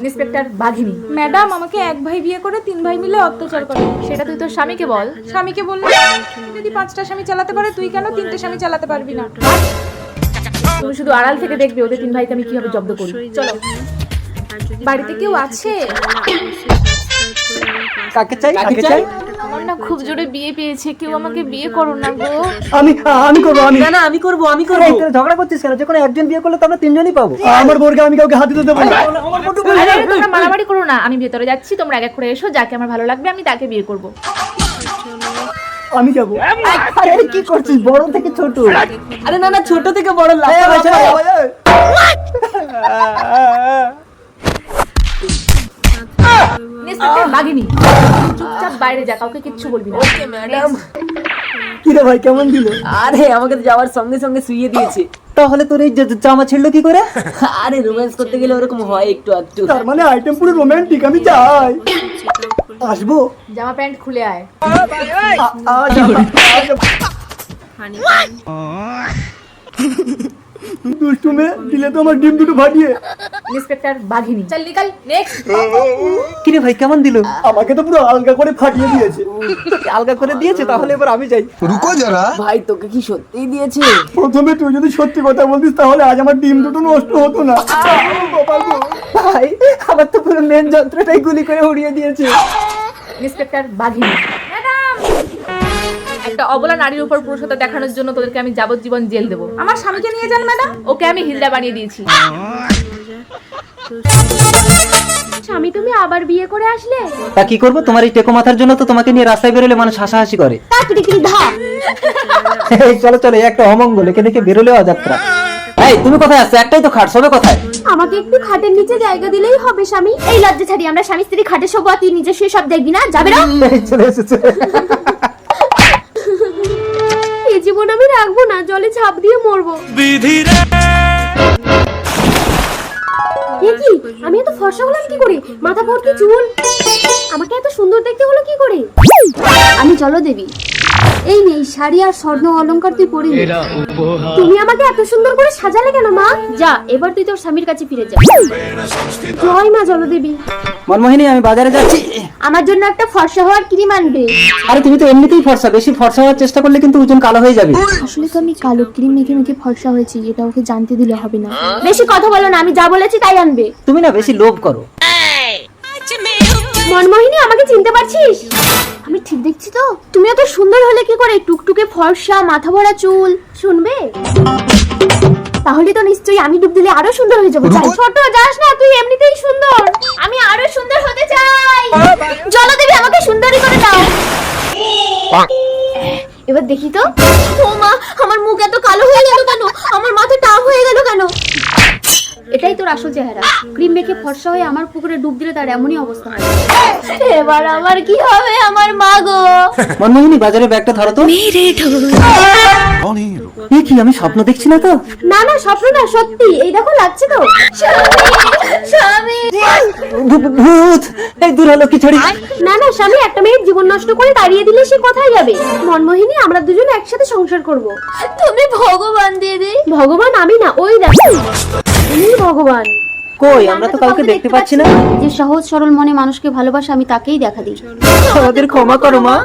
Inspector বাঘিনী। Madam, আমাকে এক ভাই বিয়ে করে 3 ভাই মিলে অত্যাচার করে। সেটা তুই তোর স্বামীকে বল। স্বামীকে বললে যদি 5টা স্বামী চালাতে পারে, তুই কেন 3টে স্বামী চালাতে পারবি না? তুমি শুধু আড়াল থেকে দেখবে ওদের 3 ভাইকে আমি কিভাবে জব্দ করি। চলো। বাড়িতে কেউ আছে? কাকে চাই? কাকে চাই? আমার না খুব জোরে বিয়ে পেয়েছে, কেউ আমাকে বিয়ে করো না গো। আমি করব। না আমি করব। ঝগড়া করছিস কেন? যে কোনো একজন বিয়ে করলে তো আমরা 3জনই পাবো। আমার বোরকে আমি কাউকে হাত দিতে দেবো না। আরে তোমরা মারামারি করো না, আমি ভেতরে যাচ্ছি, তোমরা এক এক করে এসো, যাকে আমার ভালো লাগবে আমি তাকে বিয়ে করব। আমি যাবো। আরে কি করছিস? বড় থেকে ছোট? আরে না ছোট থেকে বড় ইন্সপেক্টর বাঘিনী, চুপচাপ বাইরে যা, কাউকে কিচ্ছু বলবি না। Okay madam. কি রে ভাই, কেমন দিল? আরে আমাকে তো যাওয়ার সঙ্গে সঙ্গে শুইয়ে দিয়েছে। তাহলে তোর এই জামা ছিড়লো কি করে? আরে রোম্যান্স করতে গেলে ওরকম হয় একটু একটু। তার মানে আইটেম পুরো রোমান্টিক। আমি চাই। আসবো? জামা প্যান্ট খুলে আয়। দুষ্টু মেয়ে, দিলে তো আমার ডিম দুটো ফাটিয়ে। ইন্সপেক্টর বাঘিনী, চল নিকাল। নেক্সট। কি রে ভাই, কেমন দিল? আমাকে তো পুরো আলগা করে ফাটিয়ে দিয়েছে। আলগা করে দিয়েছে, তাহলে এবার আমি যাই। रुको जरा। ভাই তোকে কি সত্যিই দিয়েছে? প্রথমে তুই যদি সত্যি কথা বলতিস তাহলে আজ আমার ডিম দুটো নষ্ট হতো না। ভাই, আমার তো পুরো মেন যন্ত্রটাই গুলি করে উড়িয়ে দিয়েছে। ইন্সপেক্টর বাঘিনী, ম্যাডাম, একটা অবলা নারীর উপর পুরুষত্ব দেখানোর জন্য তোদেরকে আমি যাবজ্জীবন জেল দেবো। আমার স্বামীকে নিয়ে যান ম্যাডাম। ওকে আমি হিজড়া বানিয়ে দিয়েছি। স্বামী, তুমি আবার বিয়ে করে আসলে? তা কি করবো? তোমার এই টেকো মাথার জন্য তো তোমাকে নিয়ে রাস্তায় বেরোলে মানুষ হাসাহাসি করে। এই চলো চলো, একটা অমঙ্গল, একে দেখে বেরোলেও অযাত্রা। এই তুমি কোথায় আসছো? একটাই তো খাট, সবে কোথায়? আমাকে একটু খাটের নিচে জায়গা দিলেই হবে স্বামী। এই লজ্জা ছাড়ি, আমরা স্বামী স্ত্রী খাটে শোবো, তুই নিজে শুয়ে সব দেখবি না? যাবে না? এই চলে এসেছে। এই জীবন আমি রাখবো না, জলে ঝাঁপ দিয়ে মরবো। এ কি, আমি এত ফর্সা হলাম কি করে? মাথা ভর্তি চুল, আমাকে এত সুন্দর দেখতে হলো কি করে? আমি জলদেবী। এই নেই শাড়ি আর স্বর্ণ অলংকার তুই পরে নে। তুমি আমাকে এত সুন্দর করে সাজালে কেন মা? যা, এবার তুই তোর স্বামীর কাছে ফিরে যা। জয় মা জলদেবী। মনমোহিনী, আমি বাজারে যাচ্ছি। আমার জন্য একটা ফর্সা হওয়ার ক্রিম আনবে। আরে তুমি তো এমনিতেই ফর্সা, বেশি ফর্সা হওয়ার চেষ্টা করলে কিন্তু ওজন কালো হয়ে যাবে। আসলে তো আমি কালো ক্রিম মেখে মেখে ফর্সা হয়েছি, এটা ওকে জানতে দিলে হবে না। বেশি কথা বলো না, আমি যা বলেছি তাই আনবে। তুমি না বেশি লোভ করো। মনমোহিনী, আমাকে চিনতে পারছিস? আমি ঠিক দেখছি তো? তুমি এত সুন্দর হলে কি করে? টুকটুকে ফর্সা, মাথা ভরা চুল। শুনবে? তাহলে তো নিশ্চয়ই আমি ডুব দিলে আরো সুন্দর হয়ে যাবো। ছোট যাস না, তুই এমনিতেই সুন্দর। আমি আরো সুন্দর হতে চাই। জলদেবী, আমাকে সুন্দরী করে দাও। এবার দেখি তো। ও মা, আমার মুখ এত কালো হয়ে গেল কেন? আমার মাথা টাক হয়ে গেল কেন? এটাই তোর আসল চেহারা। ক্রিম মেখে ফর্সা হয়ে আমার পুকুরে ডুব দিলে তার এমনই অবস্থা হয়। এবার আমার কি হবে? আমার মা গো। মনমোহিনী, বাজারে ব্যাগটা ধরো তো। এ কি, আমি স্বপ্ন দেখছি না তো? না না, স্বপ্ন না, সত্যি। এই দেখো, লাগছে তো। স্বামী, ভূত! এই দূর হলো কি ছড়ি। না না স্বামী, একটা মেয়ের জীবন নষ্ট করে তাড়িয়ে দিলে সে কোথায় যাবে? মনমোহিনী, আমরা দুজন একসাথে সংসার করব। তুমি ভগবান দিদি। ভগবান আমি না, ওই দেখো, তুমি ভগবান। কই, আমরা তো কাউকে দেখতে পাচ্ছি না। যে সহজ সরল মনে মানুষকে ভালোবাসে, আমি তাকেই দেখা দিই। আমাদের ক্ষমা করো মা।